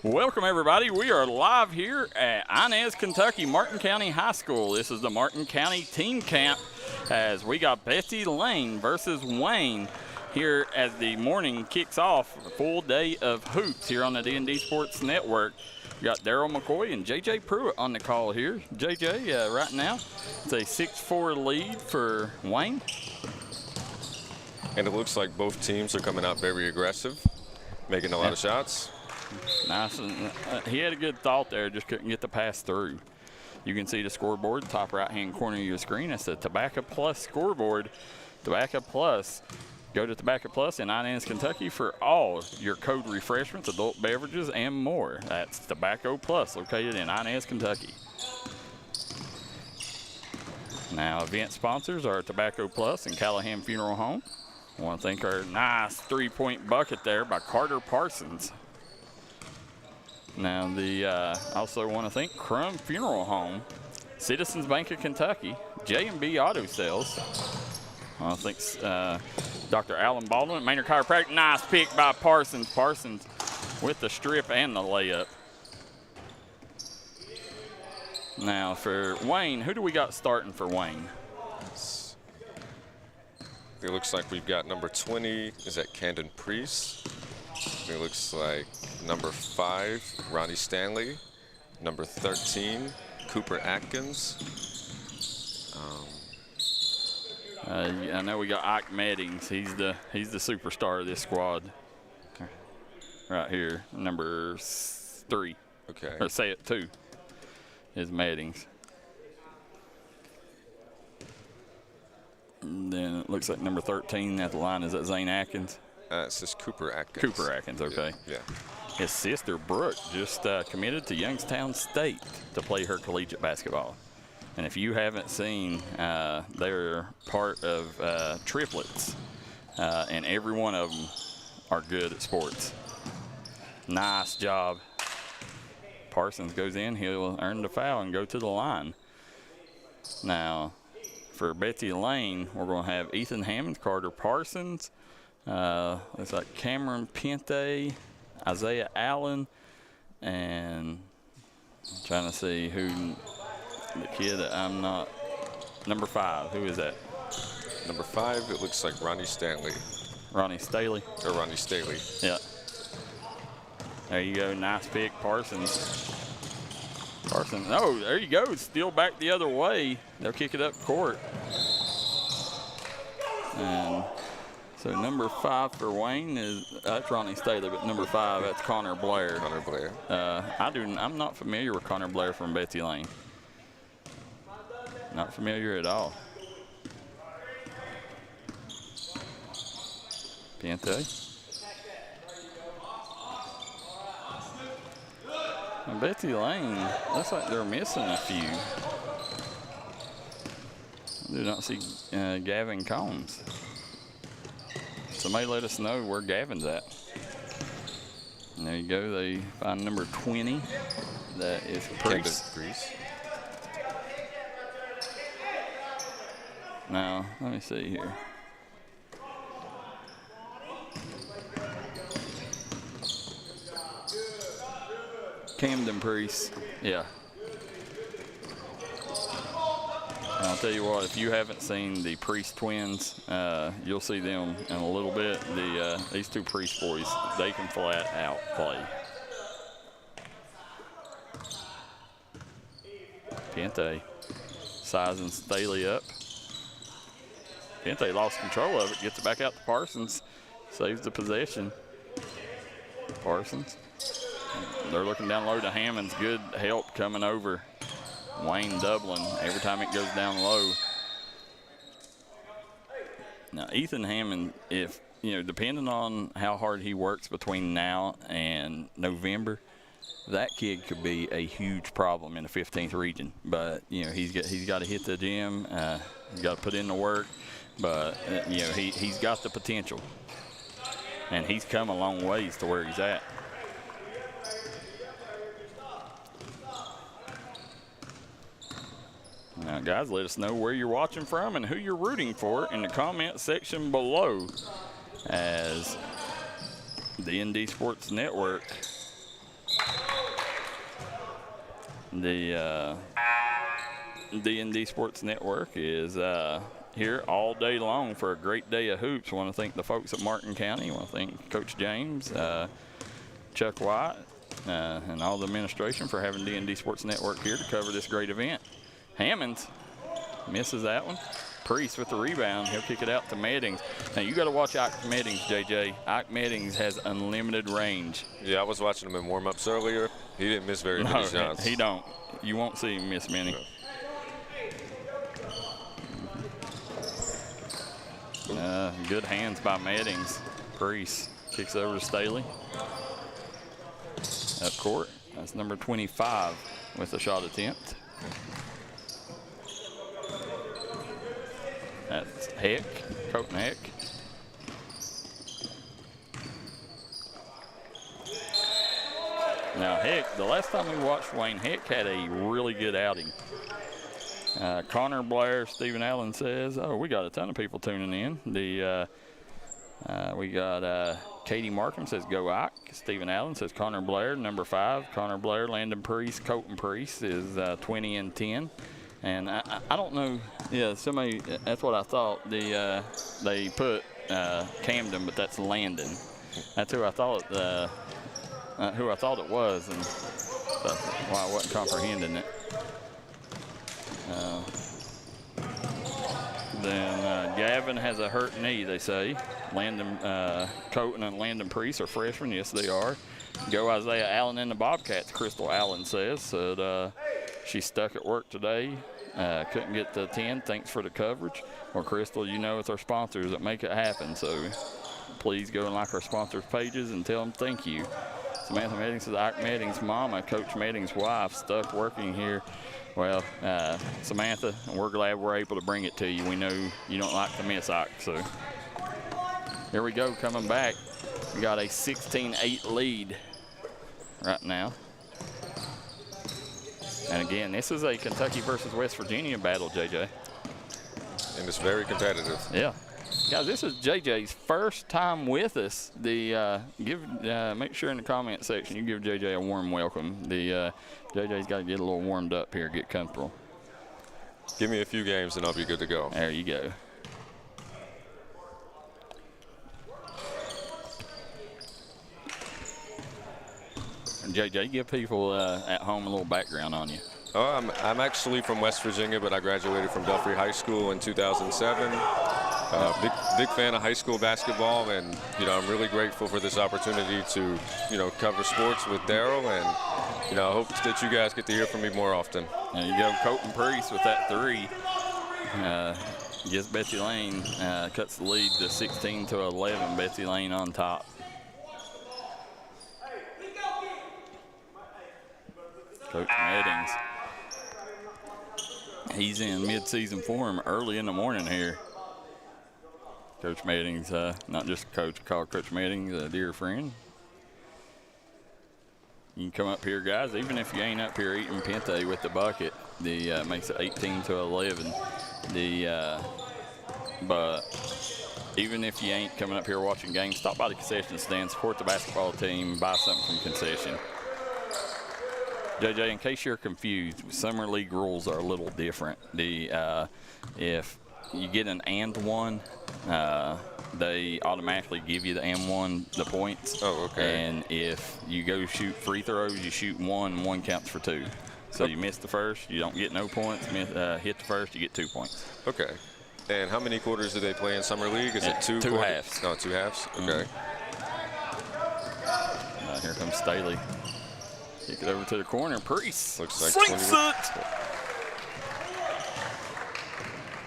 Welcome, everybody. We are live here at Inez, Kentucky, Martin County High School. This is the Martin County Team Camp as we got Betsy, Layne versus Wayne here as the morning kicks off. A full day of hoops here on the D&D Sports Network. We got Darryl, McCoy, and JJ Pruitt on the call here. JJ, right now, it's a 6-4 lead for Wayne. And it looks like both teams are coming out very aggressive, making a lot of shots. Nice. He had a good thought there, just couldn't get the pass through. You can see the scoreboard, top right-hand corner of your screen. It's the Tobacco Plus scoreboard. Tobacco Plus. Go to Tobacco Plus in Inez, Kentucky for all your cold refreshments, adult beverages, and more. That's Tobacco Plus, located in Inez, Kentucky. Now, event sponsors are Tobacco Plus and Callahan Funeral Home. I want to thank our nice three-point bucket there by Carter Parsons. Now, also want to thank Crum Funeral Home, Citizens Bank of Kentucky, J&B Auto Sales. I think Dr. Alan Baldwin, Maynard Chiropractic. Nice pick by Parsons. Parsons with the strip and the layup. Now, for Wayne, who do we got starting for Wayne? It looks like we've got number 20, is that Camden Priest? It looks like number 5, Ronnie Stanley. Number 13, Cooper Atkins. I know we got Ike Meddings. He's the superstar of this squad. Right here, number 3. Okay. Or say it 2 is Meddings. And then it looks like number 13 at the line, is that Zane Atkins? It says Cooper Atkins. Cooper Atkins, okay. Yeah. His sister, Brooke, just committed to Youngstown State to play her collegiate basketball. And if you haven't seen, they're part of triplets, and every one of them are good at sports. Nice job. Parsons goes in, he'll earn the foul and go to the line. Now, for Betsy Layne, we're going to have Ethan Hammond, Carter Parsons, looks like Cameron Pente, Isaiah Allen, and I'm trying to see who the kid that I'm not. Number 5, who is that? Number 5, it looks like Ronnie Stanley. Ronnie Staley. Or Ronnie Staley. Yeah. There you go, nice pick, Parsons. Parsons, oh, there you go, still back the other way. They'll kick it up court. And so number 5 for Wayne that's Ronnie Staley, but number 5, that's Connor Blair. Connor Blair. I'm not familiar with Connor Blair from Betsy Layne. Not familiar at all. Pente. And Betsy Layne, looks like they're missing a few. I do not see Gavin Combs. Somebody let us know where Gavin's at. And there you go, they find number 20. That is Priest. Now, let me see here. Camden Priest, yeah. And I'll tell you what, if you haven't seen the Priest twins, you'll see them in a little bit. These 2 Priest boys, they can flat out play. Pente sizing Staley up. Pente lost control of it, gets it back out to Parsons, saves the possession. Parsons. They're looking down low to Hammond's. Good help coming over. Wayne Dublin every time it goes down low. Now, Ethan Hammond, if, depending on how hard he works between now and November, that kid could be a huge problem in the 15th region. But, he's got to hit the gym. He's got to put in the work. But, he's got the potential. And he's come a long ways to where he's at. Now, guys, let us know where you're watching from and who you're rooting for in the comment section below as D&D Sports Network The D&D Sports Network is here all day long for a great day of hoops. I want to thank the folks at Martin County. I want to thank Coach James, Chuck White, and all the administration for having D&D Sports Network here to cover this great event. Hammonds misses that one. Priest with the rebound. He'll kick it out to Meddings. Now, you got to watch Ike Meddings, JJ. Ike Meddings has unlimited range. Yeah, I was watching him in warm-ups earlier. He didn't miss very many shots. He don't. You won't see him miss many. No. Good hands by Meddings. Priest kicks over to Staley. Up court. That's number 25 with a shot attempt. That's Heck, Colton Heck. Now Heck, the last time we watched Wayne, Heck had a really good outing. Connor Blair, Stephen Allen says, oh, we got a ton of people tuning in. We got Katie Markham says, go Ike. Stephen Allen says, Connor Blair, number 5. Connor Blair, Landon Priest, Colton Priest is 20 and 10. And I don't know, yeah, somebody, that's what I thought. They put Camden, but that's Landon. That's who I thought it was, and that's why I wasn't comprehending it. Then Gavin has a hurt knee, they say. Colton and Landon Priest are freshmen. Yes, they are. Go Isaiah Allen in the Bobcats, Crystal Allen says. Said she's stuck at work today. Couldn't get to 10. Thanks for the coverage. Well, Crystal, you know it's our sponsors that make it happen, so please go and like our sponsors' pages and tell them thank you. Samantha Meddings says, Ike Meddings' mama, Coach Meddings' wife, stuck working here. Well, Samantha, we're glad we're able to bring it to you. We know you don't like to miss Ike, so here we go, coming back. We got a 16-8 lead right now. And again, this is a Kentucky versus West Virginia battle, JJ. And it's very competitive. Yeah. Guys, this is JJ's first time with us. Make sure in the comment section you give JJ a warm welcome. JJ's got to get a little warmed up here, get comfortable. Give me a few games and I'll be good to go. There you go. And JJ, give people at home a little background on you. Oh, I'm actually from West Virginia, but I graduated from Belfry High School in 2007. Big fan of high school basketball, and I'm really grateful for this opportunity to cover sports with Darryl, and I hope that you guys get to hear from me more often. There you go, Colton Priest with that 3. Gives Betsy Layne, cuts the lead to 16-11. Betsy Layne on top. Coach Meddings. He's in mid-season form early in the morning here. Coach Meddings, not just a coach, call Coach Meddings a dear friend. You can come up here, guys, even if you ain't up here eating pente with the bucket. Makes it 18-11. But even if you ain't coming up here watching games, stop by the concession stand, support the basketball team, buy something from concession. JJ, in case you're confused, summer league rules are a little different. If you get an and one, they automatically give you the and one, the points. Oh, okay. And if you go shoot free throws, you shoot 1, 1 counts for 2. So you miss the first, you don't get no points. Hit the first, you get 2 points. Okay. And how many quarters do they play in summer league? Is it 2 quarters? 2 quarters? halves. No, 2 halves? Okay. Here comes Staley. Kick it over to the corner. Priest. Looks like Slinks it.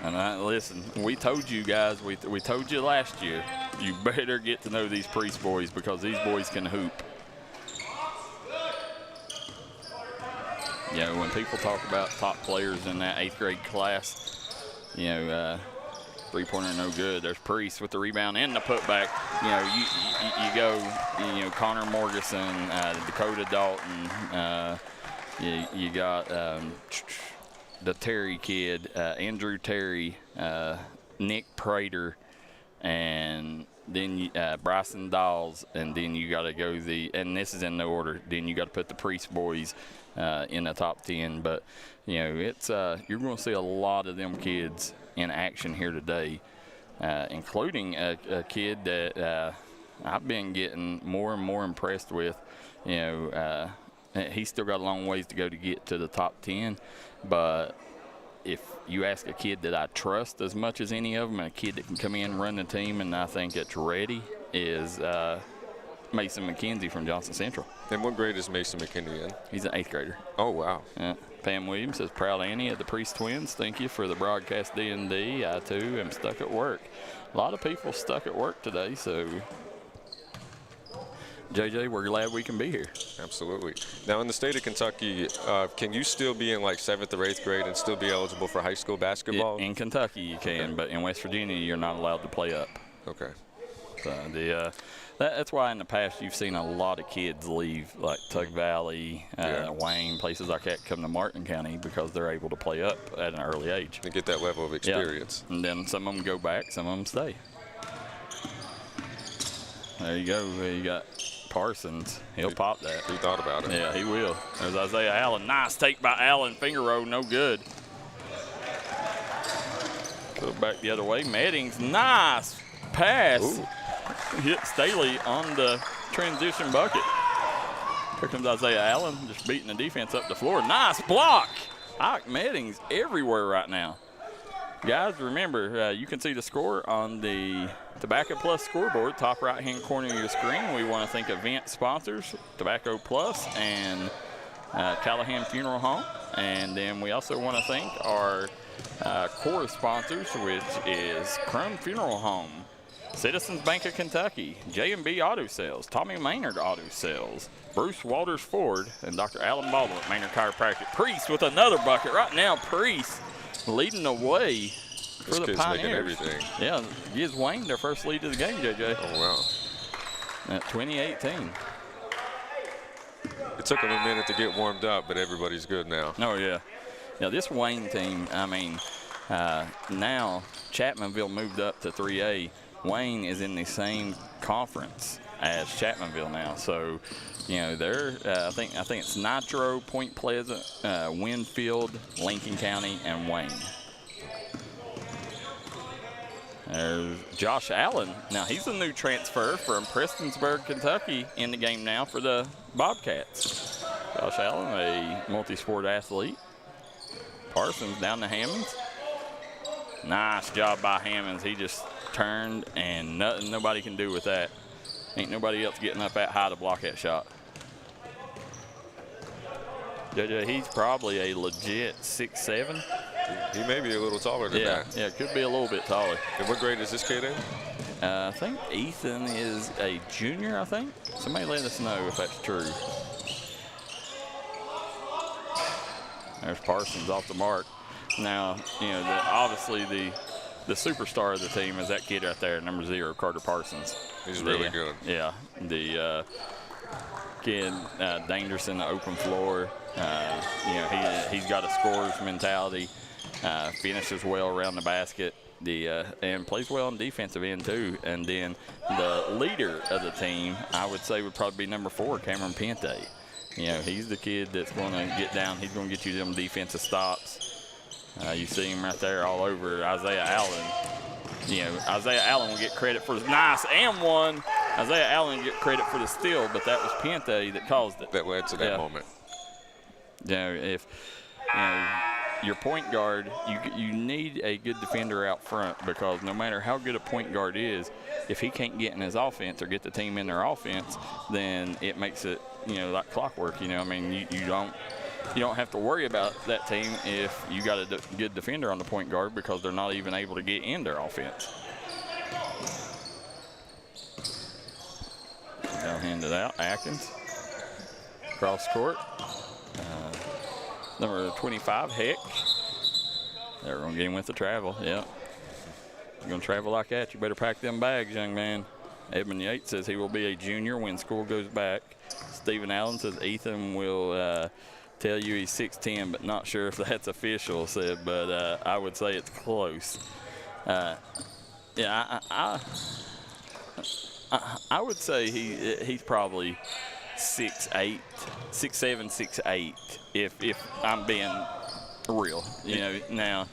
And listen, we told you guys, we told you last year, you better get to know these Priest boys because these boys can hoop. When people talk about top players in that 8th grade class, three-pointer no good. There's Priest with the rebound and the putback. You go, Connor Morgeson, Dakota Dalton. You got the Terry kid, Andrew Terry, Nick Prater, and then Bryson Dawes, and then you got to go and this is in no order. Then you got to put the Priest boys in the top 10. But it's you're going to see a lot of them kids in action here today, including a kid that I've been getting more and more impressed with. He's still got a long ways to go to get to the top 10, but if you ask a kid that I trust as much as any of them, and a kid that can come in, run the team, and I think it's ready, is Mason McKenzie from Johnson Central. And what grade is Mason McKenzie in? He's an 8th grader. Oh, wow. Pam Williams says, proud Annie of the Priest twins. Thank you for the broadcast D&D. I, too, am stuck at work. A lot of people stuck at work today, so JJ, we're glad we can be here. Absolutely. Now, in the state of Kentucky, can you still be in like 7th or 8th grade and still be eligible for high school basketball? In Kentucky, you can, okay. But in West Virginia, you're not allowed to play up. Okay. So that's why in the past you've seen a lot of kids leave, like Tug Valley, Wayne, places like that, come to Martin County because they're able to play up at an early age. And get that level of experience. Yeah. And then some of them go back, some of them stay. There you go. You got Parsons. He'll pop that. He thought about it. Yeah, he will. There's Isaiah Allen. Nice take by Allen. Finger roll, no good. Go back the other way. Meddings, nice pass. Ooh. Hit Staley on the transition bucket. Here comes Isaiah Allen, just beating the defense up the floor. Nice block. Ike Meddings everywhere right now. Guys, remember, you can see the score on the Tobacco Plus scoreboard, top right-hand corner of your screen. We want to thank event sponsors, Tobacco Plus and Callahan Funeral Home. And then we also want to thank our core sponsors, which is Crum Funeral Home, Citizens Bank of Kentucky, J&B Auto Sales, Tommy Maynard Auto Sales, Bruce Walters Ford, and Dr. Alan Baldwin at Maynard Chiropractic. Priest with another bucket right now. Priest leading the way for the Pioneers. Making everything. Yeah, gives Wayne their first lead of the game, JJ. Oh, wow. At 2018. It took them a minute to get warmed up, but everybody's good now. Oh, yeah. Yeah, this Wayne team, I mean, now Chapmanville moved up to 3A. Wayne is in the same conference as Chapmanville now. So, they're, I think it's Nitro, Point Pleasant, Winfield, Lincoln County, and Wayne. There's Josh Allen. Now, he's a new transfer from Prestonsburg, Kentucky, in the game now for the Bobcats. Josh Allen, a multi-sport athlete. Parsons down to Hammonds. Nice job by Hammonds. He just turned, and nobody can do with that. Ain't nobody else getting up that high to block that shot. JJ, he's probably a legit 6'7". He may be a little taller than that. Yeah, could be a little bit taller. And what grade is this kid in? I think Ethan is a junior, I think. Somebody let us know if that's true. There's Parsons off the mark. Now, obviously the superstar of the team is that kid right there, number 0, Carter Parsons. He's really good. Yeah, the kid, dangerous in the open floor. He's got a scorer's mentality. Finishes well around the basket. And plays well on defensive end too. And then the leader of the team, I would say, would probably be number 4, Cameron Pente. He's the kid that's going to get down. He's going to get you them defensive stops. You see him right there all over Isaiah Allen. Isaiah Allen will get credit for the nice and one. Isaiah Allen will get credit for the steal, but that was Pente that caused it. That led to that moment. If your point guard, you need a good defender out front, because no matter how good a point guard is, if he can't get in his offense or get the team in their offense, then it makes it like clockwork. You don't have to worry about that team if you got a good defender on the point guard, because they're not even able to get in their offense. Now hand it out, Atkins. Cross court. Number 25, Heck. They're going to get him with the travel, yeah. You're going to travel like that, you better pack them bags, young man. Edmund Yates says he will be a junior when school goes back. Stephen Allen says Ethan will tell you he's 6'10", but not sure if that's official, but I would say it's close. I would say he's probably 6'8", 6'7", 6'8", if I'm being real. Now,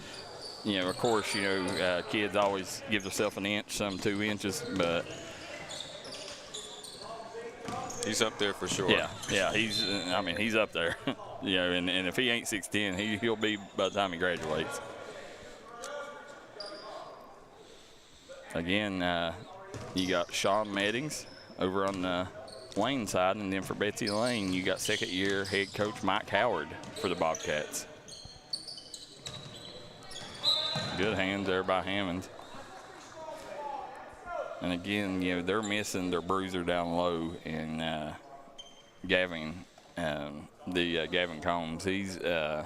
of course, kids always give themselves an inch, some 2 inches, but he's up there for sure. Yeah, he's up there. And if he ain't 6'10", he'll be by the time he graduates. Again, you got Sean Meddings over on the Layne side, and then for Betsy Layne, you got second-year head coach Mike Howard for the Bobcats. Good hands there by Hammond. And again, they're missing their bruiser down low, and Gavin, Gavin Combs. He's a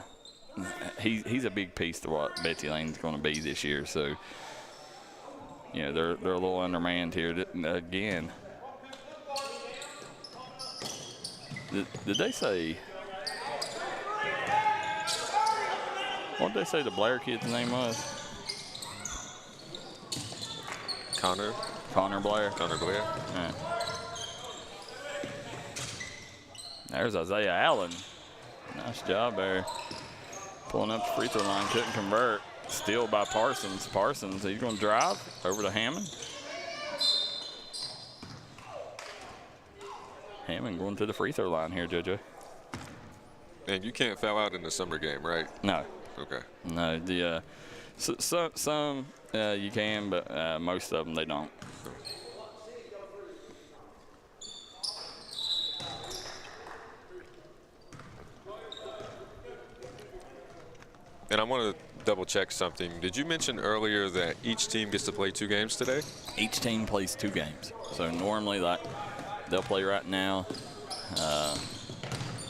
big piece to what Betsy Layne's going to be this year. So, they're a little undermanned here again. Did they say? What did they say the Blair kid's name was? Connor Blair. Connor Blair. Yeah. There's Isaiah Allen. Nice job there. Pulling up the free throw line, couldn't convert. Steal by Parsons. Parsons, he's going to drive over to Hammond. Hammond going to the free throw line here, JJ. And you can't foul out in the summer game, right? No. Okay. No, some you can, but most of them they don't. And I want to double check something. Did you mention earlier that each team gets to play 2 games today? Each team plays 2 games. So normally, they'll play right now.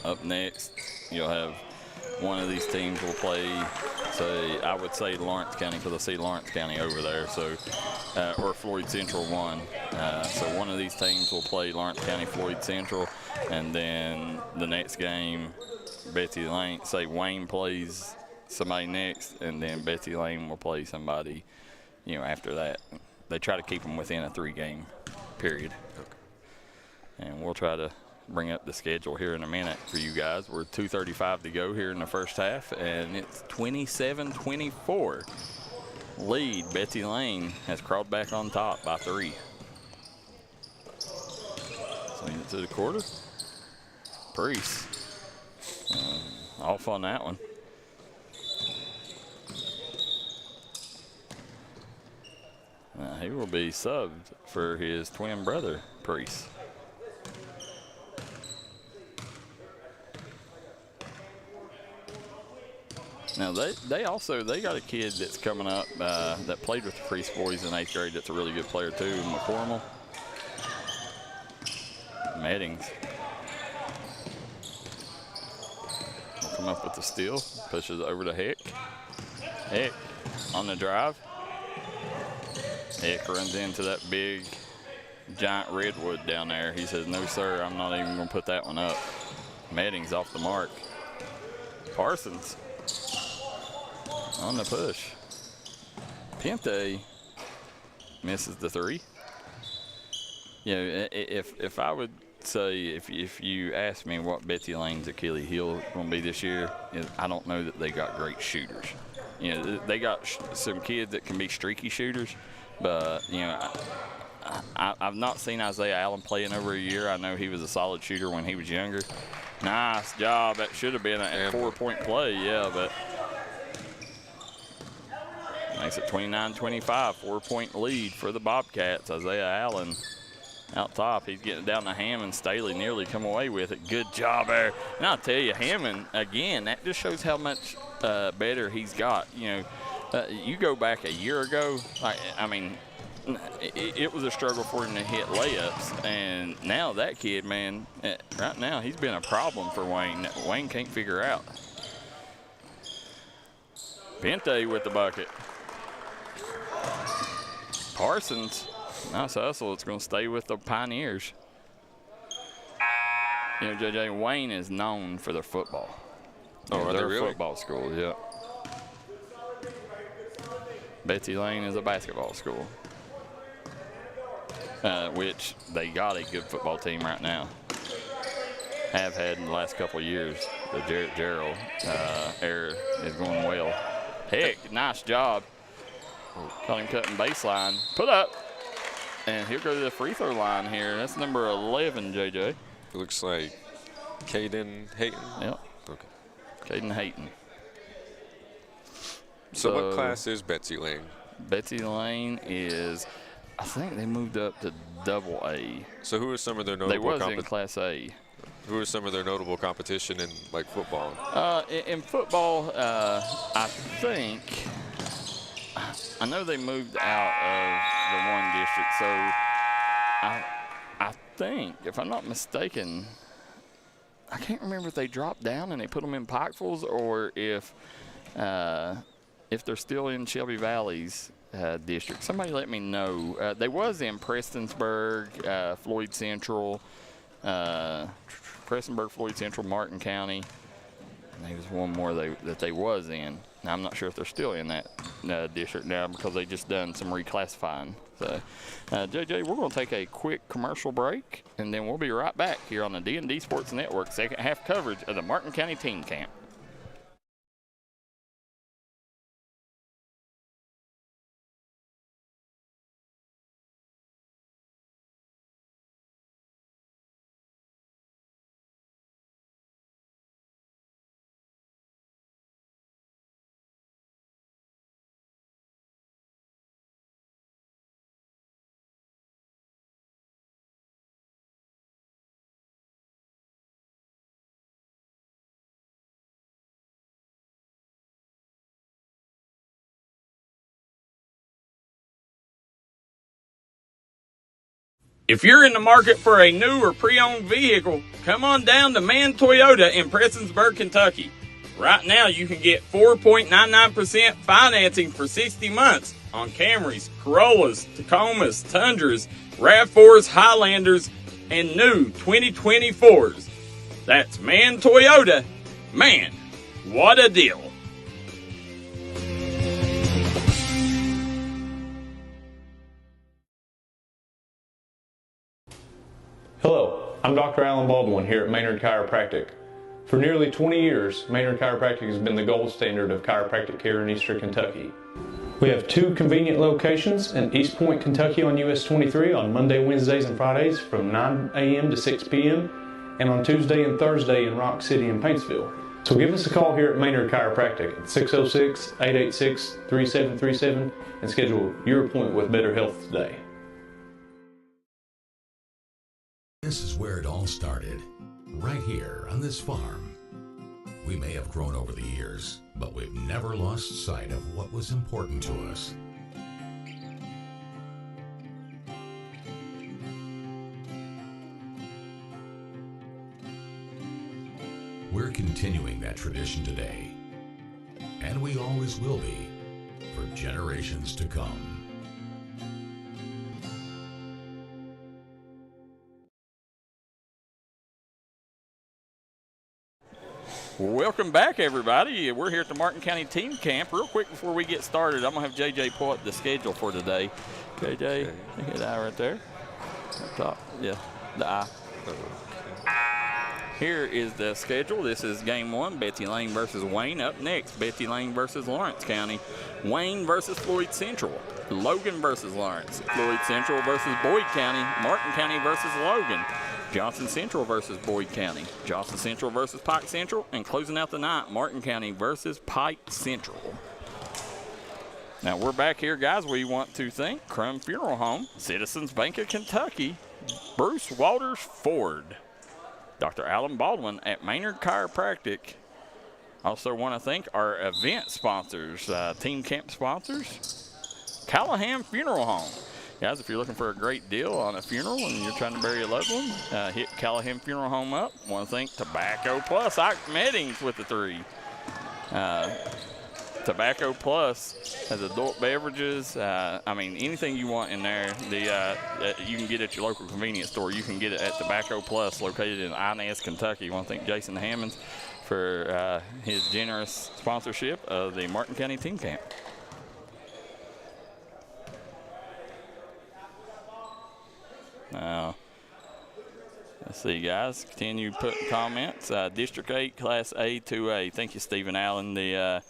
Up next, you'll have one of these teams will play, say, I would say Lawrence County, because I see Lawrence County over there, so or Floyd Central 1. So one of these teams will play Lawrence County, Floyd Central, and then the next game, Betsy Layne, say Wayne plays somebody next, and then Betsy Layne will play somebody, after that. They try to keep them within a 3-game period. Okay. And we'll try to bring up the schedule here in a minute for you guys. We're 2:35 to go here in the first half, and it's 27-24. Lead, Betsy Layne has crawled back on top by 3. Send it to the quarter. Priest. Off on that one. He will be subbed for his twin brother, Priest. Now they got a kid that's coming up that played with the Priest boys in 8th grade. That's a really good player too, McCormill. Meddings. Will come up with the steal, pushes it over to Heck. Heck on the drive. Heck runs into that big giant redwood down there. He says, "No, sir, I'm not even going to put that one up." Meddings off the mark. Parsons on the push. Pente misses the 3. If I would say, if you ask me what Betsy Layne's Achilles heel going to be this year, I don't know that they got great shooters. They got some kids that can be streaky shooters, but I've not seen Isaiah Allen play in over a year. I know he was a solid shooter when he was younger. Nice job. That should have been a 4-point play, but makes it 29-25, 4-point lead for the Bobcats. Isaiah Allen out top. He's getting down to Hammond. Staley nearly come away with it. Good job there. And I'll tell you, Hammond, again, that just shows how much better he's got. You go back a year ago, it was a struggle for him to hit layups. And now that kid, man, right now he's been a problem for Wayne. Wayne can't figure out. Pente with the bucket. Parsons, nice hustle. It's going to stay with the Pioneers. JJ, Wayne is known for their football. Oh, they're really? a football school, yeah. Betsy Layne is a basketball school. which they got a good football team right now. Have had in the last couple of years. The Darryl era is going well. Heck, nice job. Got him cutting baseline. Put up. And he'll go to the free throw line here. That's number 11, JJ. It looks like Caden Hayton. Yep. Okay. Caden Hayton. So what class is Betsy Layne? Betsy Layne is, I think they moved up to AA. So who are some of their They notable was in Class A. Who are some of their notable competition in like football? In football, I think, I know they moved out of the one district, so I think, if I'm not mistaken, I can't remember if they dropped down and they put them in Pikefuls or if they're still in Shelby Valley's district. Somebody let me know. They was in Prestonsburg, Floyd Central, Floyd Central, Martin County. And there was one more that they was in. Now, I'm not sure if they're still in that district now because they just done some reclassifying. So, JJ, we're going to take a quick commercial break, and then we'll be right back here on the D&D Sports Network, second half coverage of the Martin County Team Camp. If you're in the market for a new or pre-owned vehicle, come on down to Man Toyota in Prestonsburg, Kentucky. Right now, you can get 4.99% financing for 60 months on Camrys, Corollas, Tacomas, Tundras, RAV4s, Highlanders, and new 2024s. That's Man Toyota. Man, what a deal. Hello, I'm Dr. Alan Baldwin here at Maynard Chiropractic. For nearly 20 years, Maynard Chiropractic has been the gold standard of chiropractic care in Eastern Kentucky. We have 2 convenient locations in East Point, Kentucky on US 23 on Monday, Wednesdays, and Fridays from 9 a.m. to 6 p.m. and on Tuesday and Thursday in Rock City and Paintsville. So give us a call here at Maynard Chiropractic at 606-886-3737 and schedule your appointment with Better Health today. This is where it all started, right here on this farm. We may have grown over the years, but we've never lost sight of what was important to us. We're continuing that tradition today, and we always will be, for generations to come. Welcome back, everybody. We're here at the Martin County Team Camp. Real quick before we get started, I'm going to have JJ pull up the schedule for today. JJ, hit the eye right there. Up top. Yeah, the eye. Here is the schedule. This is game 1, Betsy Layne versus Wayne. Up next, Betsy Layne versus Lawrence County. Wayne versus Floyd Central. Logan versus Lawrence. Floyd Central versus Boyd County. Martin County versus Logan. Johnson Central versus Boyd County. Johnson Central versus Pike Central. And closing out the night, Martin County versus Pike Central. Now we're back here, guys. We want to thank Crum Funeral Home, Citizens Bank of Kentucky, Bruce Walters Ford, Dr. Alan Baldwin at Maynard Chiropractic. Also want to thank our event sponsors, team camp sponsors, Callahan Funeral Home. Guys, if you're looking for a great deal on a funeral and you're trying to bury a loved one, hit Callahan Funeral Home up. Want to thank Tobacco Plus, Ike Meddings with the 3. Tobacco Plus has adult beverages. I mean, anything you want in there, you can get at your local convenience store. You can get it at Tobacco Plus, located in Inez, Kentucky. I want to thank Jason Hammonds for his generous sponsorship of the Martin County Team Camp. Now, let's see, guys. Continue putting comments. District 8, Class A, 2A. Thank you, Stephen Allen. The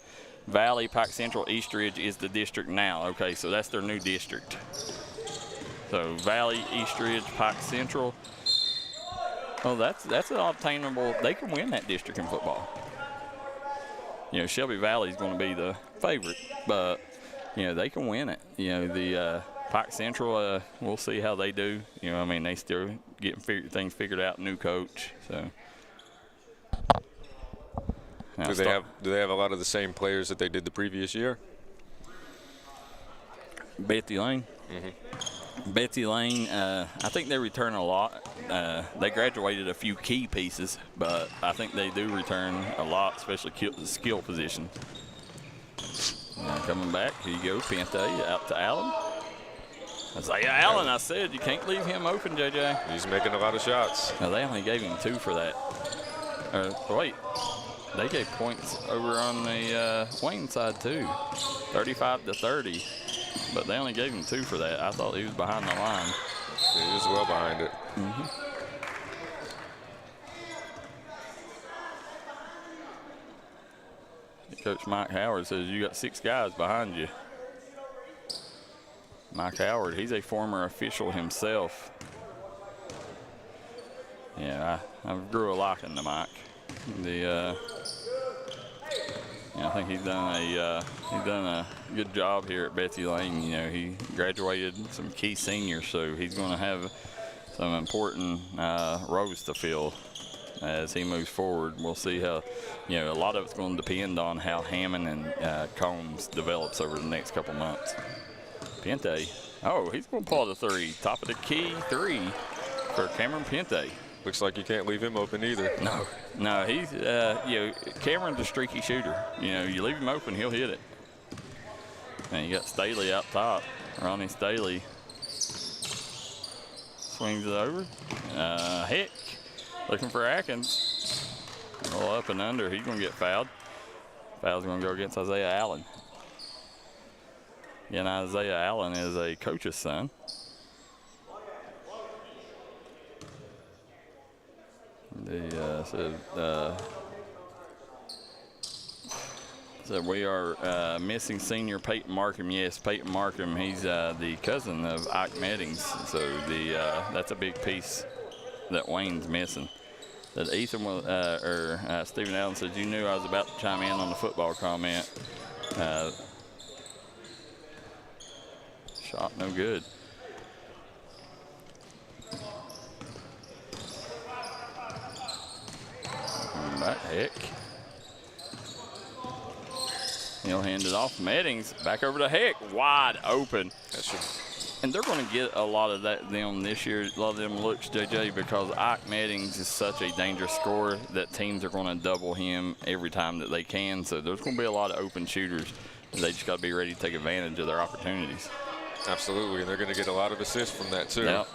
Valley, Pike Central, Eastridge is the district now. Okay, so that's their new district. So Valley, Eastridge, Pike Central. Well, that's an obtainable. They can win that district in football. You know, Shelby Valley is going to be the favorite, but you know they can win it. You know, the Pike Central. We'll see how they do. You know, I mean, they still getting things figured out. New coach, so. Do they have a lot of the same players that they did the previous year? Betsy Layne. Betsy Layne, I think they return a lot. They graduated a few key pieces, but I think they do return a lot, especially the skill position. Now coming back, here you go, Pente out to Allen. Isaiah Allen, I said, you can't leave him open, JJ. He's making a lot of shots. Now, they only gave him 2 for that. Wait, they gave points over on the Wayne side too, 35-30. But they only gave him 2 for that. I thought he was behind the line. He was well behind it. Coach Mike Howard says you got 6 guys behind you. Mike Howard, he's a former official himself. Yeah, I grew a liking to Mike. I think he's done a good job here at Betsy Layne. You know, he graduated some key seniors, so he's going to have some important roles to fill as he moves forward. We'll see how, you know, a lot of it's going to depend on how Hammond and Combs develops over the next couple months. Pente, oh, he's going to pull the 3, top of the key 3 for Cameron Pente. Looks like you can't leave him open either. No, he's, you know, Cameron's a streaky shooter. You know, you leave him open, he'll hit it. And you got Staley out top. Ronnie Staley swings it over. Heck, looking for Atkins. Roll up and under, he's going to get fouled. Foul's going to go against Isaiah Allen. Again, Isaiah Allen is a coach's son. So we are missing senior Peyton Markham. Yes, Peyton Markham. He's the cousin of Ike Meddings. So that's a big piece that Wayne's missing. That Ethan was, Stephen Allen said, you knew I was about to chime in on the football comment. Shot no good. Back, Heck. He'll hand it off. Meddings back over to Heck, wide open. And they're going to get a lot of them this year, a lot of them looks, JJ, because Ike Meddings is such a dangerous scorer that teams are going to double him every time that they can. So there's going to be a lot of open shooters. They just got to be ready to take advantage of their opportunities. Absolutely, and they're going to get a lot of assists from that too. Yep.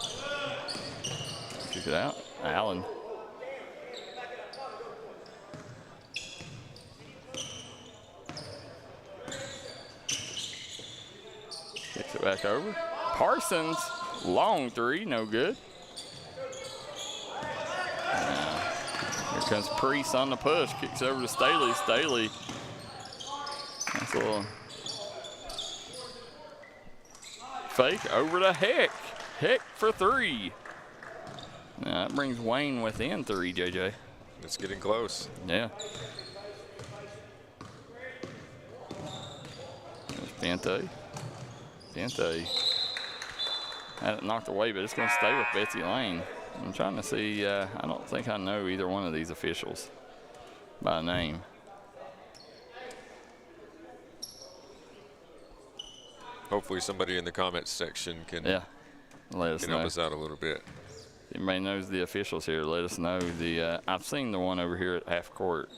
Kick it out. Allen. Kicks it back over. Parsons, long 3, no good. Here comes Priest on the push. Kicks over to Staley. Staley. That's a little fake over to Heck. Heck for 3. Now that brings Wayne within 3, JJ. It's getting close. Yeah. There's Pente. Pente had it knocked away, but it's going to stay with Betsy Layne. I'm trying to see. I don't think I know either one of these officials by name. Hopefully somebody in the comments section can let us know. help us out a little bit. If anybody knows the officials here, let us know. I've seen the one over here at half court.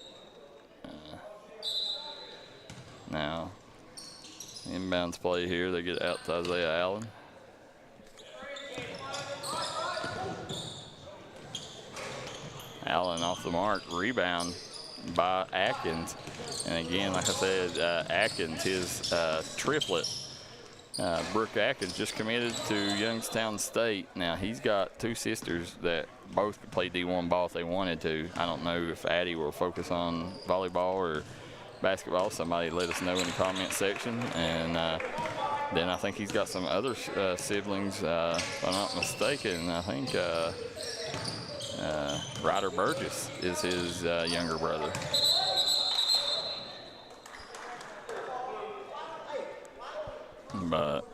Now, inbounds play here. They get out to Isaiah Allen. Allen off the mark, rebound by Atkins. And again, like I said, Atkins, his triplet Brooke Atkins just committed to Youngstown State. Now, he's got 2 sisters that both could play D1 ball if they wanted to. I don't know if Addie will focus on volleyball or basketball. Somebody let us know in the comment section. And then I think he's got some other siblings, if I'm not mistaken. I think Ryder Burgess is his younger brother. But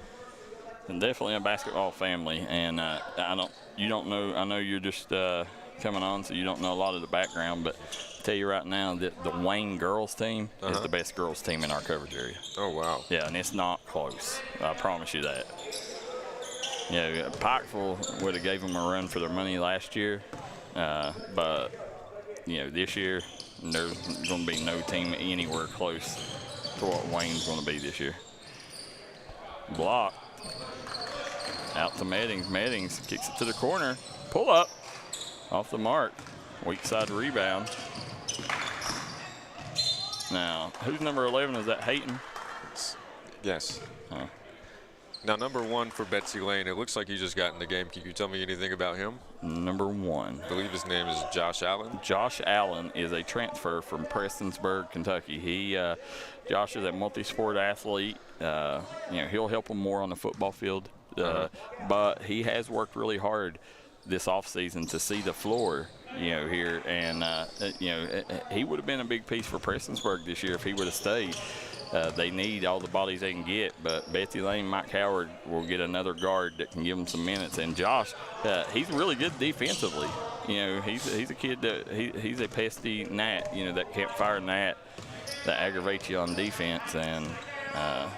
definitely a basketball family, and I know you're just coming on, so you don't know a lot of the background, but I'll tell you right now that the Wayne girls team is the best girls team in our coverage area. Oh, wow. Yeah, and it's not close. I promise you that. Yeah, Pikeville would have gave them a run for their money last year, but this year there's going to be no team anywhere close to what Wayne's going to be this year. Block out to Meddings. Meddings kicks it to the corner. Pull up off the mark. Weak side rebound. Now, who's number 11? Is that Hayton? Yes. Now, number 1 for Betsy Layne. It looks like he just got in the game. Can you tell me anything about him? Number 1. I believe his name is Josh Allen. Josh Allen is a transfer from Prestonsburg, Kentucky. Josh is a multi-sport athlete. He'll help him more on the football field, but he has worked really hard this offseason to see the floor, here, and he would have been a big piece for Prestonsburg this year if he would have stayed. They need all the bodies they can get, but Betsy Layne, Mike Howard will get another guard that can give him some minutes. And Josh, he's really good defensively. He's a kid that he's a pesty gnat, that campfire gnat that aggravates you on defense. And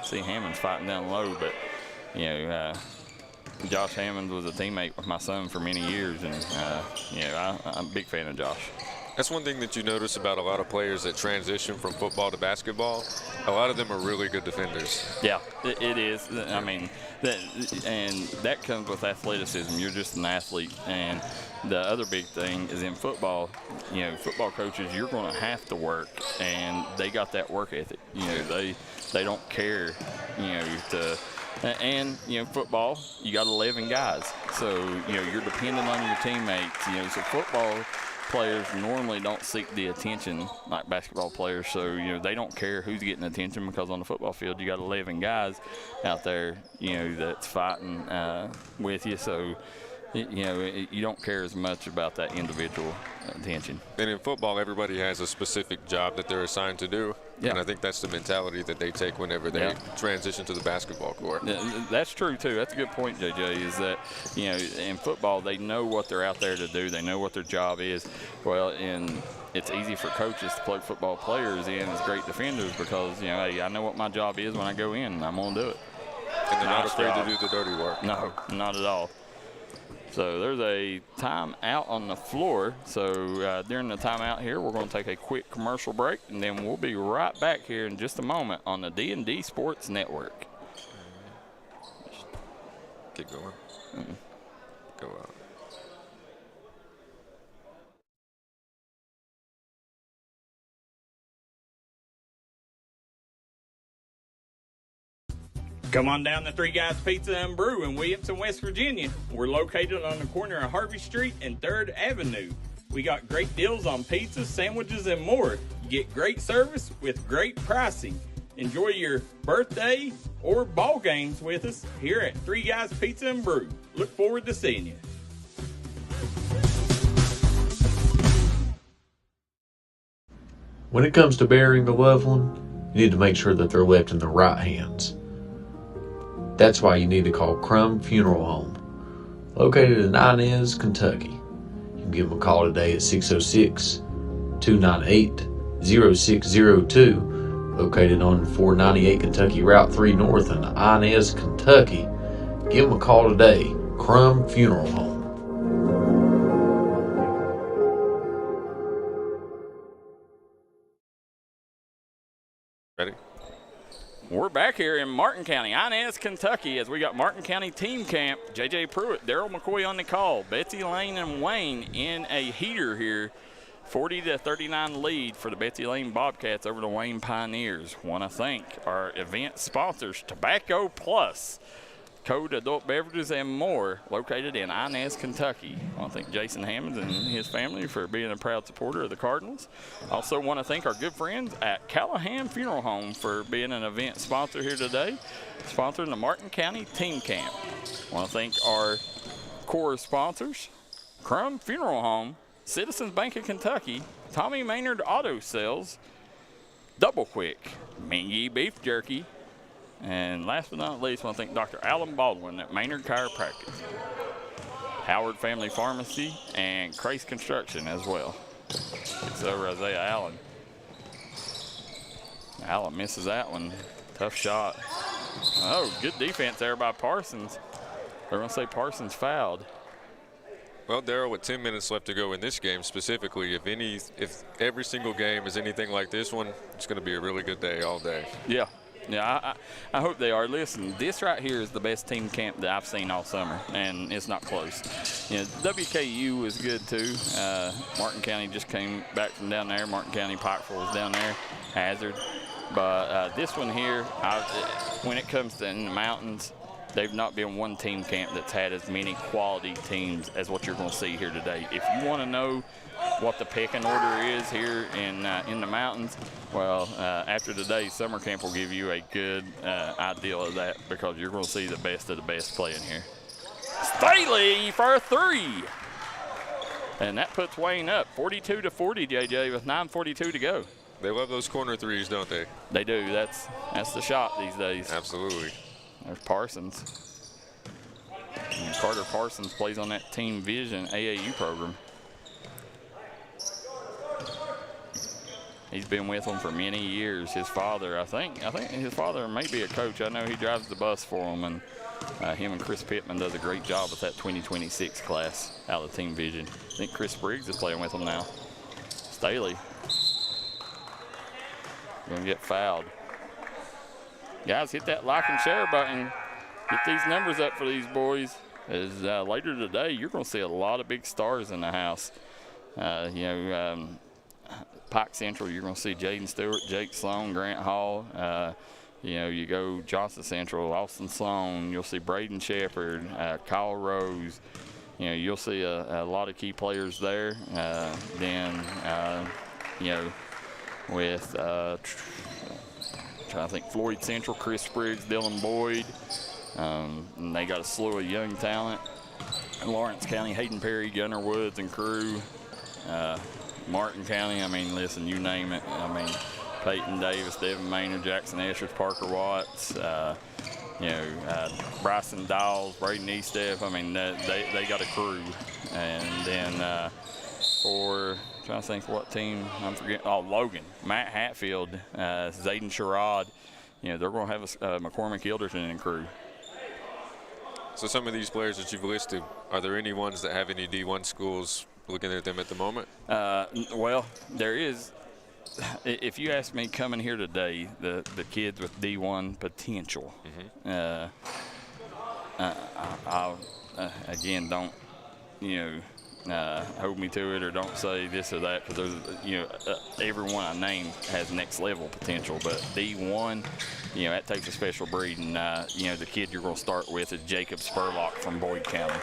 see Hammond's fighting down low, but Josh Hammond was a teammate with my son for many years, and I'm a big fan of Josh. That's one thing that you notice about a lot of players that transition from football to basketball. A lot of them are really good defenders. Yeah, it is. I mean, and that comes with athleticism. You're just an athlete. And the other big thing is in football, football coaches, you're going to have to work, and they got that work ethic. They don't care, and football, you got 11 guys, so you're dependent on your teammates. So football players normally don't seek the attention like basketball players, so they don't care who's getting attention, because on the football field you got 11 guys out there that's fighting with you, so you don't care as much about that individual attention. And in football, everybody has a specific job that they're assigned to do. Yeah. And I think that's the mentality that they take whenever they transition to the basketball court. That's true, too. That's a good point, JJ, is that, in football, they know what they're out there to do. They know what their job is. Well, and it's easy for coaches to plug football players in as great defenders because, hey, I know what my job is when I go in, and I'm going to do it. And they're not afraid to do the dirty work. No, not at all. So there's a timeout on the floor. So during the timeout here, we're going to take a quick commercial break, and then we'll be right back here in just a moment on the D&D Sports Network. Keep going. Go out. Come on down to Three Guys Pizza and Brew in Williamson, West Virginia. We're located on the corner of Harvey Street and 3rd Avenue. We got great deals on pizzas, sandwiches, and more. You get great service with great pricing. Enjoy your birthday or ball games with us here at Three Guys Pizza and Brew. Look forward to seeing you. When it comes to burying a loved one, you need to make sure that they're left in the right hands. That's why you need to call Crum Funeral Home, located in Inez, Kentucky. You can give them a call today at 606-298-0602, located on 498 Kentucky Route 3 North in Inez, Kentucky. Give them a call today, Crum Funeral Home. Ready? We're back here in Martin County, Inez, Kentucky, as we got Martin County Team Camp. J.J. Pruitt, Darryl McCoy on the call, Betsy Layne and Wayne in a heater here 40-39 lead for the Betsy Layne Bobcats over the Wayne Pioneers. Want to thank our event sponsors, Tobacco Plus, Code Adult Beverages and More, located in Inez, Kentucky. I want to thank Jason Hammonds and his family for being a proud supporter of the Cardinals. Also want to thank our good friends at Callahan Funeral Home for being an event sponsor here today, sponsoring the Martin County Team Camp. I want to thank our core sponsors, Crum Funeral Home, Citizens Bank of Kentucky, Tommy Maynard Auto Sales, Double Quick, Mingy Beef Jerky, and last but not least, I want to thank Dr. Alan Baldwin at Maynard Chiropractic, Howard Family Pharmacy, and Crace Construction as well. It's over Isaiah Allen. Allen misses that one. Tough shot. Oh, good defense there by Parsons. They're going to say Parsons fouled. Well, Darryl, with 10 minutes left to go in this game specifically, if every single game is anything like this one, it's going to be a really good day all day. Yeah. Yeah, I hope they are. Listen, this right here is the best team camp that I've seen all summer, and it's not close. You know, WKU was good too. Martin County just came back from down there. Martin County Pikeville was down there. Hazard. But this one here, when it comes to in the mountains, they've not been one team camp that's had as many quality teams as what you're going to see here today. If you want to know what the pecking order is here in the mountains, well, after today, summer camp will give you a good idea of that, because you're going to see the best of the best playing here. Staley for a three. And that puts Wayne up 42-40, JJ, with 9:42 to go. They love those corner threes, don't they? They do. That's the shot these days. Absolutely. There's Parsons. And Carter Parsons plays on that Team Vision AAU program. He's been with them for many years. His father, I think his father may be a coach. I know he drives the bus for them, and him and Chris Pittman does a great job with that 2026 class out of Team Vision. I think Chris Briggs is playing with them now. Staley gonna get fouled. Guys, hit that like and share button. Get these numbers up for these boys. As later today, you're going to see a lot of big stars in the house. Pike Central, you're going to see Jaden Stewart, Jake Sloan, Grant Hall. You go Johnson Central, Austin Sloan. You'll see Braden Shepard, Kyle Rose. You'll see a lot of key players there. With trying to think, Floyd Central, Chris Spriggs, Dylan Boyd. And they got a slew of young talent. Lawrence County, Hayden Perry, Gunnar Woods and crew. Martin County, I mean, listen, you name it. I mean, Peyton Davis, Devin Maynard, Jackson Eschers, Parker Watts, Bryson Dawes, Braden Estef. I mean, they got a crew. And then trying to think what team I'm forgetting. Oh, Logan, Matt Hatfield, Zayden Sherrod. They're going to have a McCormick Ilderton and crew. So some of these players that you've listed, are there any ones that have any D1 schools looking at them at the moment? Well, there is. If you ask me coming here today, the kids with D1 potential, again, don't, hold me to it or don't say this or that, because there's, everyone I named has next level potential. But D1, that takes a special breed. And, the kid you're going to start with is Jacob Spurlock from Boyd County.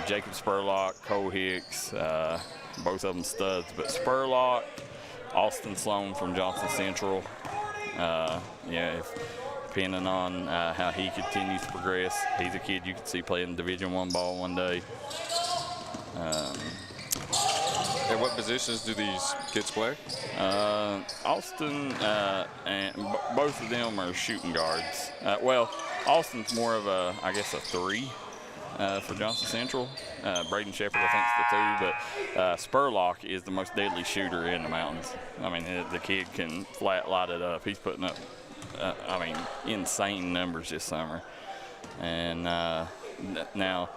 Jacob Spurlock, Cole Hicks, both of them studs. But Spurlock, Austin Sloan from Johnson Central, depending on how he continues to progress, he's a kid you could see playing Division I ball one day. And what positions do these kids play? Austin and both of them are shooting guards. Austin's more of a 3 for Johnson Central. Braden Shepard, I think, is the 2, but Spurlock is the most deadly shooter in the mountains. I mean, the kid can flat light it up. He's putting up, insane numbers this summer. And now,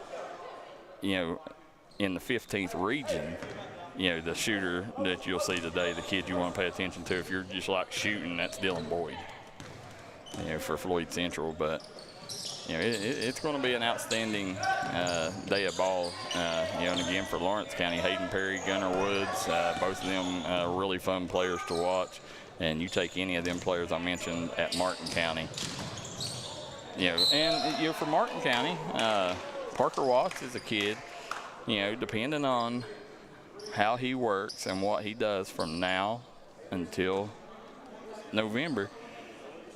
in the 15th region, the shooter that you'll see today, the kid you want to pay attention to if you're just like shooting, that's Dylan Boyd, for Floyd Central. But it's going to be an outstanding day of ball. And again for Lawrence County, Hayden Perry, Gunnar Woods, both of them really fun players to watch. And you take any of them players I mentioned at Martin County, and for Martin County, Parker Watts is a kid. Depending on how he works and what he does from now until November,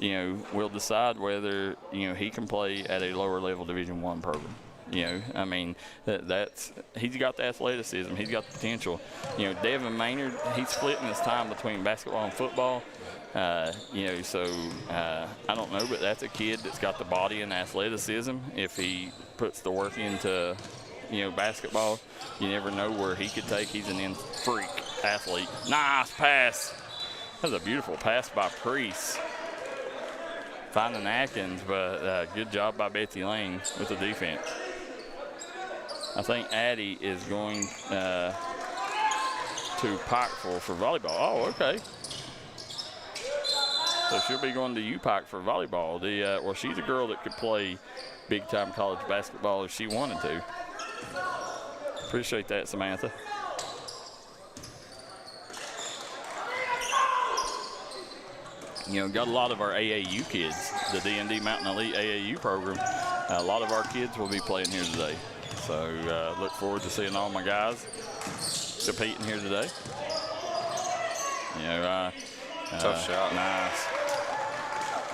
we'll decide whether, he can play at a lower level Division I program. He's got the athleticism, he's got the potential. Devin Maynard, he's splitting his time between basketball and football. So I don't know, but that's a kid that's got the body and athleticism. If he puts the work into, basketball, you never know where he could take. He's an freak athlete. Nice pass. That was a beautiful pass by Priest. Finding Atkins, but good job by Betsy Layne with the defense. I think Addie is going to Pikeville for volleyball. Oh, okay. So she'll be going to UPike for volleyball. Well, she's a girl that could play big-time college basketball if she wanted to. Appreciate that, Samantha. Got a lot of our AAU kids, the D&D Mountain Elite AAU program. A lot of our kids will be playing here today. So look forward to seeing all my guys competing here today. Tough shot. Nice.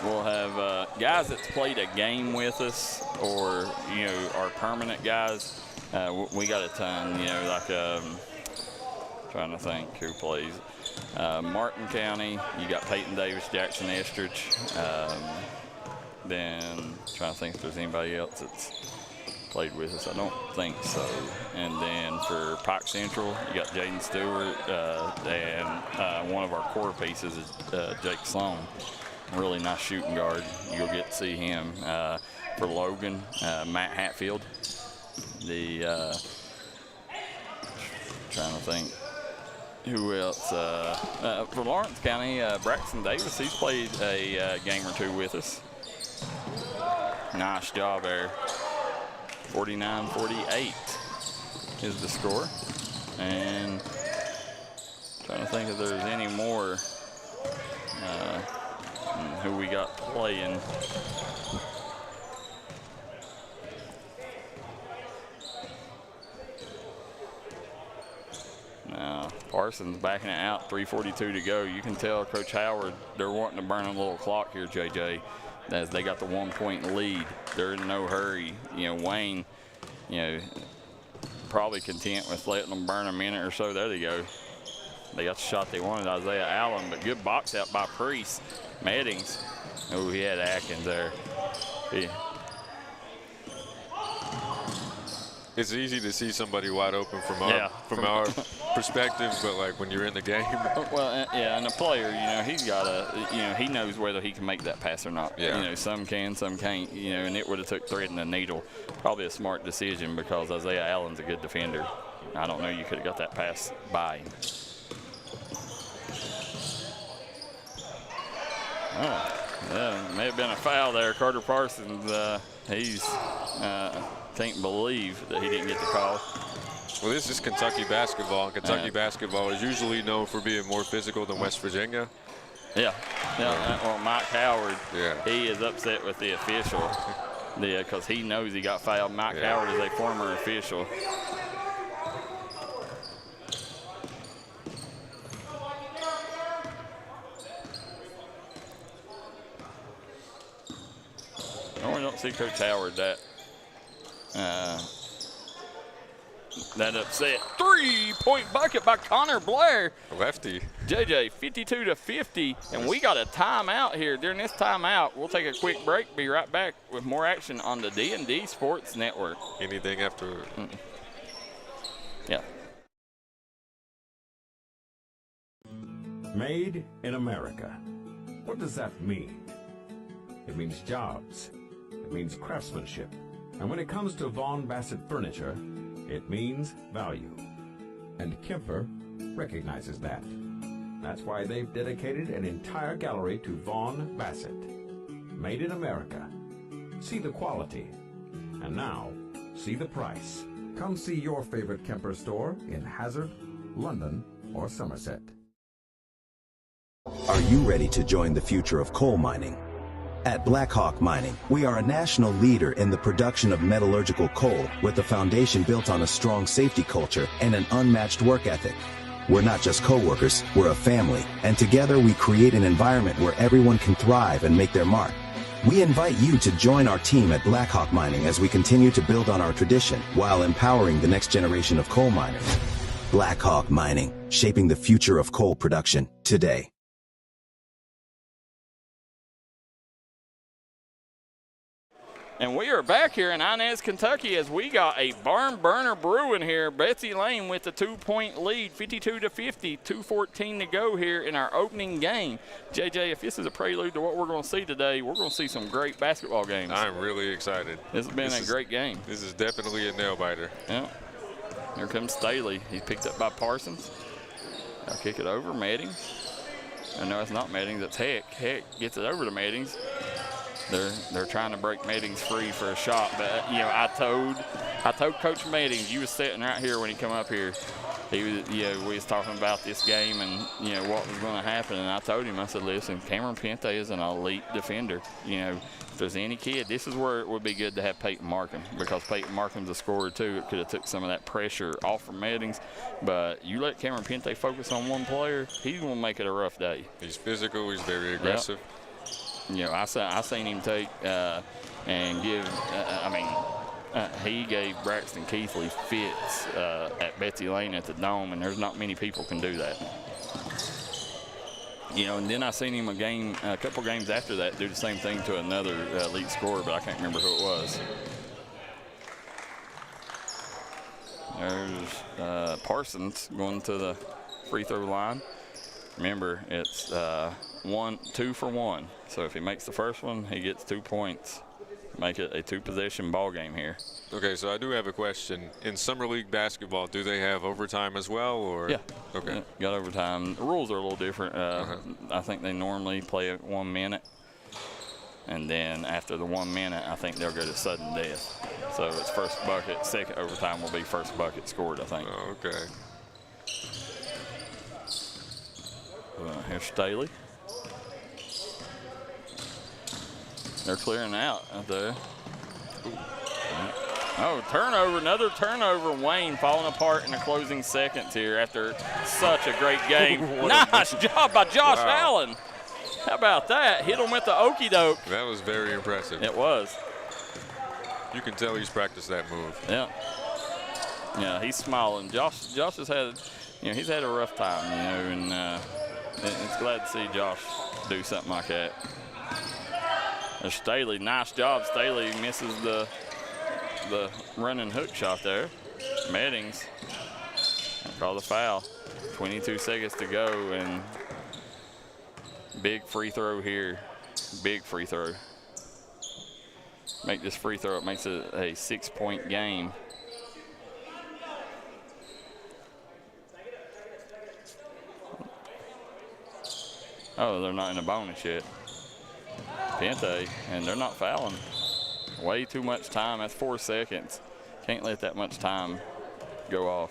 We'll have guys that's played a game with us, or our permanent guys. We got a ton. Trying to think who plays. Martin County, you got Peyton Davis, Jackson Estridge. Then trying to think if there's anybody else that's played with us. I don't think so. And then for Pike Central, you got Jaden Stewart, and one of our core pieces is Jake Sloan. Really nice shooting guard. You'll get to see him. For Logan, Matt Hatfield. Trying to think who else. For Lawrence County, Braxton Davis, he's played a game or two with us. Nice job there. 49-48 is the score. And trying to think if there's any more who we got playing. Now, Parsons backing it out, 3:42 to go. You can tell Coach Howard, they're wanting to burn a little clock here, JJ, as they got the 1-point lead. They're in no hurry. Wayne, probably content with letting them burn a minute or so. There they go. They got the shot they wanted, Isaiah Allen, but good box out by Priest. Meddings. Oh, he had Atkins there. It's easy to see somebody wide open from our perspective, but like when you're in the game. Well, and the player, he's got he knows whether he can make that pass or not. Yeah. Some can, some can't. And it would have took thread and a needle. Probably a smart decision because Isaiah Allen's a good defender. I don't know, you could have got that pass by him. Oh, yeah, may have been a foul there. Carter Parsons, he's can't believe that he didn't get the call. Well, this is Kentucky basketball. Kentucky basketball is usually known for being more physical than West Virginia. Yeah. Well, Mike Howard, yeah, he is upset with the official because he knows he got fouled. Mike Howard is a former official. No, we don't see Coach Howard that upset. 3-point bucket by Connor Blair. Lefty. JJ, 52-50, and we got a timeout here. During this timeout, we'll take a quick break. Be right back with more action on the D&D Sports Network. Anything after? Yeah. Made in America. What does that mean? It means jobs. It means craftsmanship. And when it comes to Vaughn Bassett furniture, it means value. And Kemper recognizes that. That's why they've dedicated an entire gallery to Vaughn Bassett. Made in America. See the quality. And now, see the price. Come see your favorite Kemper store in Hazard, London, or Somerset. Are you ready to join the future of coal mining? At Blackhawk Mining, we are a national leader in the production of metallurgical coal with a foundation built on a strong safety culture and an unmatched work ethic. We're not just co-workers, we're a family, and together we create an environment where everyone can thrive and make their mark. We invite you to join our team at Blackhawk Mining as we continue to build on our tradition while empowering the next generation of coal miners. Blackhawk Mining, shaping the future of coal production today. And we are back here in Inez, Kentucky, as we got a barn burner brewing here. Betsy Layne with the 2-point lead, 52-50, 2:14 to go here in our opening game. JJ, if this is a prelude to what we're going to see today, we're going to see some great basketball games. I'm really excited. This has been a great game. This is definitely a nail-biter. Yeah. Here comes Staley. He's picked up by Parsons. I'll kick it over, Meddings. Oh, no, it's not Meddings, it's Heck. Heck gets it over to Meddings. They're trying to break Meddings free for a shot, but you know, I told Coach Meddings, you was sitting right here when he come up here. He was, you know, we was talking about this game and you know what was going to happen, and I told him, I said, listen, Cameron Pente is an elite defender. You know, if there's any kid, this is where it would be good to have Peyton Markham, because Peyton Markham's a scorer too. It could have took some of that pressure off from Meddings, but you let Cameron Pente focus on one player, he's going to make it a rough day. He's physical. He's very aggressive. Yep. You know, I seen him take and give. He gave Braxton Keithley fits at Betsy Layne at the Dome, and there's not many people can do that. You know, and then I seen him a couple games after that do the same thing to another elite scorer, but I can't remember who it was. There's Parsons going to the free throw line. Remember, it's 2 for 1. So if he makes the first one, he gets 2 points. Make it a 2-possession ball game here. Okay, so I do have a question. In Summer League basketball, do they have overtime as well? Or? Yeah. Okay. Yeah, got overtime. The rules are a little different. I think they normally play at 1 minute. And then after the 1 minute, I think they'll go to sudden death. So it's first bucket, second overtime will be first bucket scored, I think. Oh, okay. Here's Staley. They're clearing out there. Oh, turnover, another turnover. Wayne falling apart in the closing seconds here after such a great game. Nice job by Josh Allen. How about that? Hit him with the okey doke. That was very impressive. It was. You can tell he's practiced that move. Yeah. Yeah, he's smiling. Josh has had, you know, he's had a rough time, you know, and it's glad to see Josh do something like that. There's Staley. Nice job. Staley misses the running hook shot there. Meddings call the foul. 22 seconds to go, and big free throw here. Big free throw. Make this free throw. It makes it a 6-point game. Oh, they're not in the bonus yet. Pente, and they're not fouling. Way too much time. That's 4 seconds. Can't let that much time go off.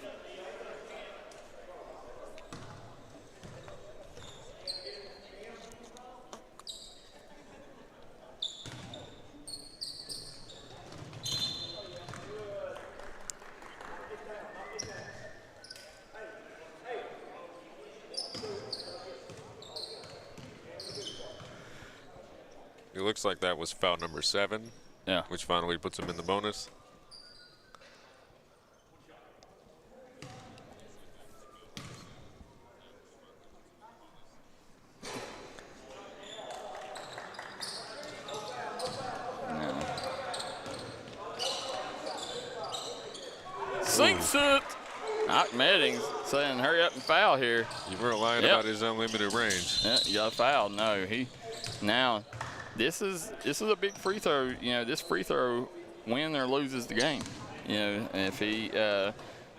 It looks like that was foul number 7. Yeah. Which finally puts him in the bonus. Sinks it. Not Meddings saying hurry up and foul here. You weren't lying about his unlimited range. Yeah, you got a foul. No, now this is a big free throw. You know, this free throw wins or loses the game. You know, and if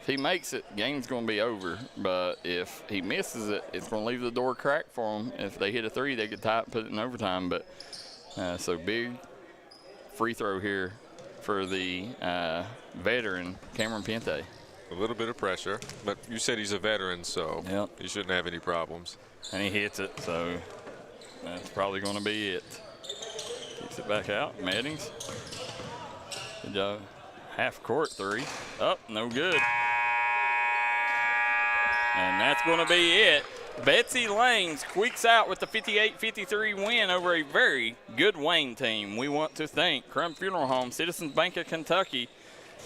he makes it, game's going to be over. But if he misses it, it's going to leave the door cracked for him. If they hit a 3, they could tie it and put it in overtime. But so big free throw here for the veteran Cameron Pente. A little bit of pressure, but you said he's a veteran, so Yep. he shouldn't have any problems. And he hits it, so that's probably going to be it. Keeps it back out. Meddings. Good job. Half court three. Up, no good. And that's going to be it. Betsy Layne squeaks out with the 58-53 win over a very good Wayne team. We want to thank Crum Funeral Home, Citizens Bank of Kentucky,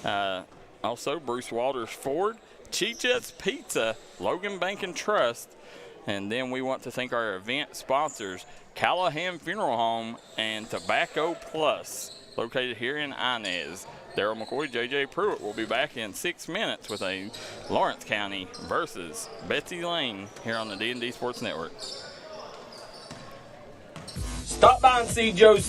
also Bruce Walters Ford, Chi-Chu's Pizza, Logan Bank and Trust, and then we want to thank our event sponsors, Callahan Funeral Home and Tobacco Plus, located here in Inez. Darryl McCoy, J.J. Pruitt will be back in 6 minutes with a Lawrence County versus Betsy Layne here on the D&D Sports Network. Stop by and see Joe's